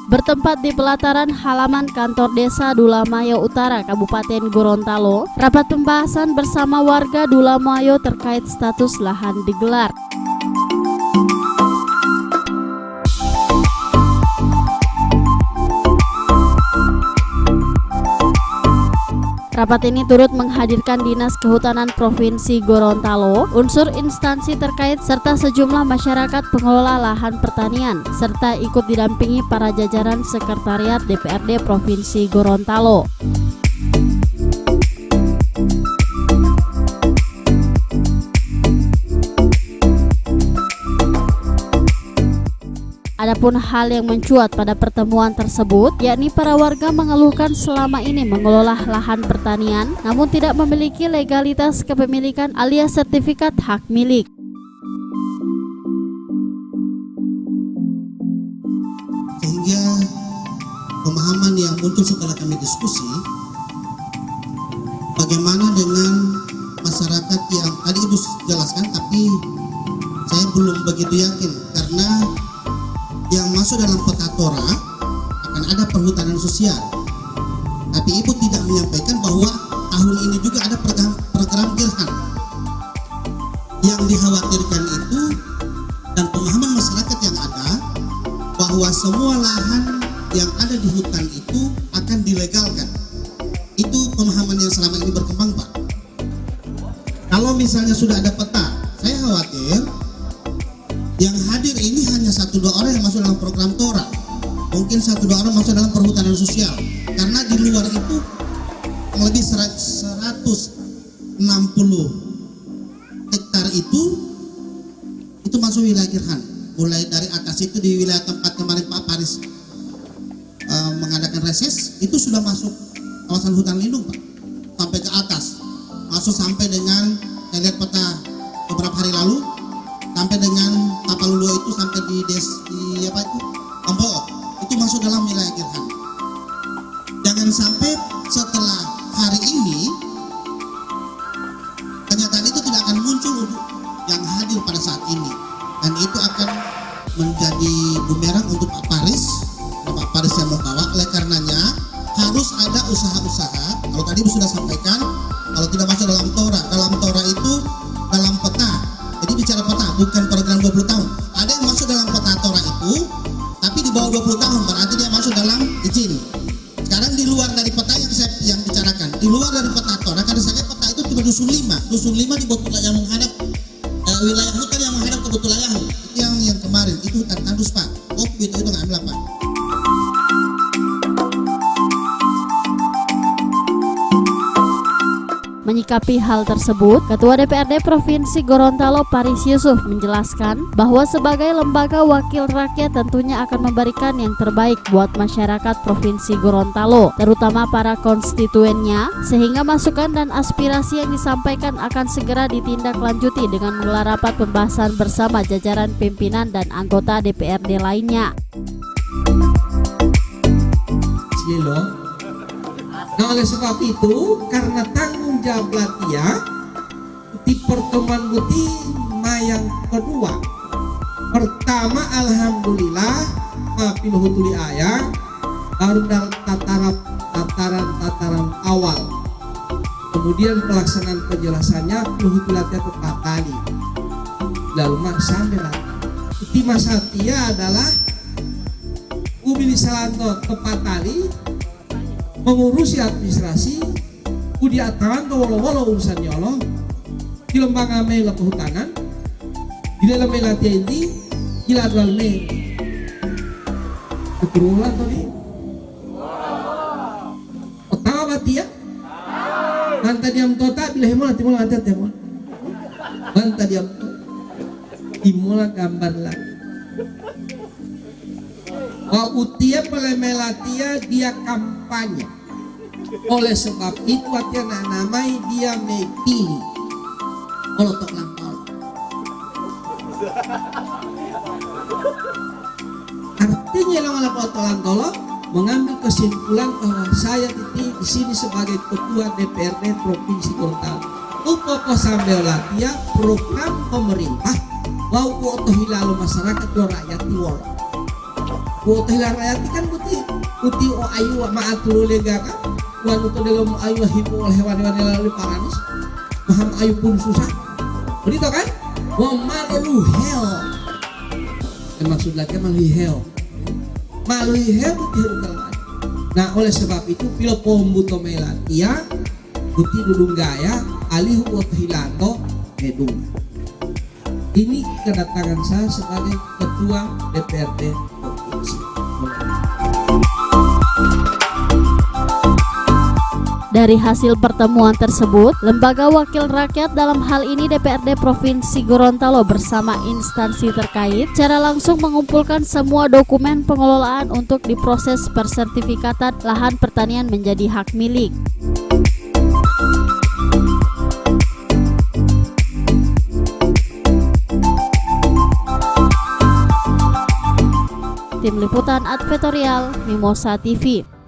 Bertempat di pelataran halaman kantor desa Dulamayo Utara, Kabupaten Gorontalo, rapat pembahasan bersama warga Dulamayo terkait status lahan digelar. Rapat ini turut menghadirkan Dinas Kehutanan Provinsi Gorontalo, unsur instansi terkait, serta sejumlah masyarakat pengelola lahan pertanian, serta ikut didampingi para jajaran Sekretariat DPRD Provinsi Gorontalo. Adapun hal yang mencuat pada pertemuan tersebut, yakni para warga mengeluhkan selama ini mengelola lahan pertanian namun tidak memiliki legalitas kepemilikan alias sertifikat hak milik. Sehingga pemahaman yang muncul setelah kami diskusi, bagaimana dengan masyarakat yang tadi Ibu jelaskan, tapi saya belum begitu yakin karena yang masuk dalam peta Tora akan ada perhutanan sosial, tapi Ibu tidak menyampaikan bahwa tahun ini juga ada program Girhan. Yang dikhawatirkan itu dan pemahaman masyarakat yang ada bahwa semua lahan yang ada di hutan itu akan dilegalkan. Itu pemahaman yang selama ini berkembang, Pak. Kalau misalnya sudah ada peta, saya khawatir yang hadir ini hanya 1-2 orang yang masuk dalam program Tora. Mungkin 1-2 orang masuk dalam perhutanan sosial. Karena di luar itu lebih 160 hektar itu masuk wilayah Girhan. Mulai dari atas itu di wilayah tempat kemarin Pak Paris mengadakan reses, itu sudah masuk kawasan hutan lindung, Pak. Sampai ke atas. Masuk sampai dengan, saya lihat peta beberapa hari lalu, sampai dengan Tapalulu itu sampai di Ambook, itu masuk dalam wilayah Girhan. Jangan sampai setelah hari ini kenyataan itu tidak akan muncul yang hadir pada saat ini, dan itu akan menjadi bumerang untuk Pak Paris yang membawa. Oleh karenanya harus ada usaha-usaha. Kalau tadi sudah sampaikan, kalau tidak masuk dalam Tora itu dalam peta. Jadi bicara peta, bukan program 20 tahun. Ada yang masuk dalam peta Tora itu, tapi di bawah 20 tahun, berarti dia masuk dalam izin. Sekarang di luar dari peta yang bicarakan, di luar dari peta Tora, karena saya lihat peta itu cuma dusun 5 di Botula yang menghadap wilayah hutan yang menghadap ke Botulayahu. Itu yang kemarin, itu hutan tandus, Pak. Itu nggak ambil, Pak. Menyikapi hal tersebut, Ketua DPRD Provinsi Gorontalo Paris Yusuf menjelaskan bahwa sebagai lembaga wakil rakyat tentunya akan memberikan yang terbaik buat masyarakat Provinsi Gorontalo, terutama para konstituennya, sehingga masukan dan aspirasi yang disampaikan akan segera ditindaklanjuti dengan menggelar rapat pembahasan bersama jajaran pimpinan dan anggota DPRD lainnya. Nah, oleh sebab itu, karena tanggung jawab Latia di pertemuan buti yang kedua, pertama alhamdulillah pinuhutuli ayah baru dalam tataran awal, kemudian pelaksanaan penjelasannya pinuhutuli Latia tepat kali lalu sampai lagi itu masa Tia adalah Ubili Salanto tepat kali mengurusi administrasi, udi atawan ke wolo-wolo urusannya Allah, di lembaga mela kehutanan, di dalam mela TNT, di ladral mela. Keturunan tadi. Pertama bati ya. Manta diam tota bila hemula timula antet hemula. Manta diam timula gambar lagi. Utia pelemelatia dia kampanye. Oleh sebab itu artinya namai dia mepilih. Kalau tok lampau. Artinya lang ala tok mengambil kesimpulan bahwa saya di sini sebagai ketua DPRD Provinsi Gorontalo. Upoko sambil latia program pemerintah wau oto hilalo masyarakat do rakyat tiwol. buat hilang rakyat kan buti o ayu maatur lega kan wan untuk dalam ayu hipo hewan-hewan lalu paranis paham ayu pun susah begitu kan wa malu hell maksud lagi malu hell buti huruf. Nah oleh sebab itu pilo pombuto melatia buti dudung gaya alih buat hilanto hedung. Ini kedatangan saya sebagai ketua DPRD provinsi. Dari hasil pertemuan tersebut, Lembaga Wakil Rakyat dalam hal ini DPRD Provinsi Gorontalo bersama instansi terkait secara langsung mengumpulkan semua dokumen pengelolaan untuk diproses persertifikatan lahan pertanian menjadi hak milik. Tim Liputan Advertorial Mimosa TV.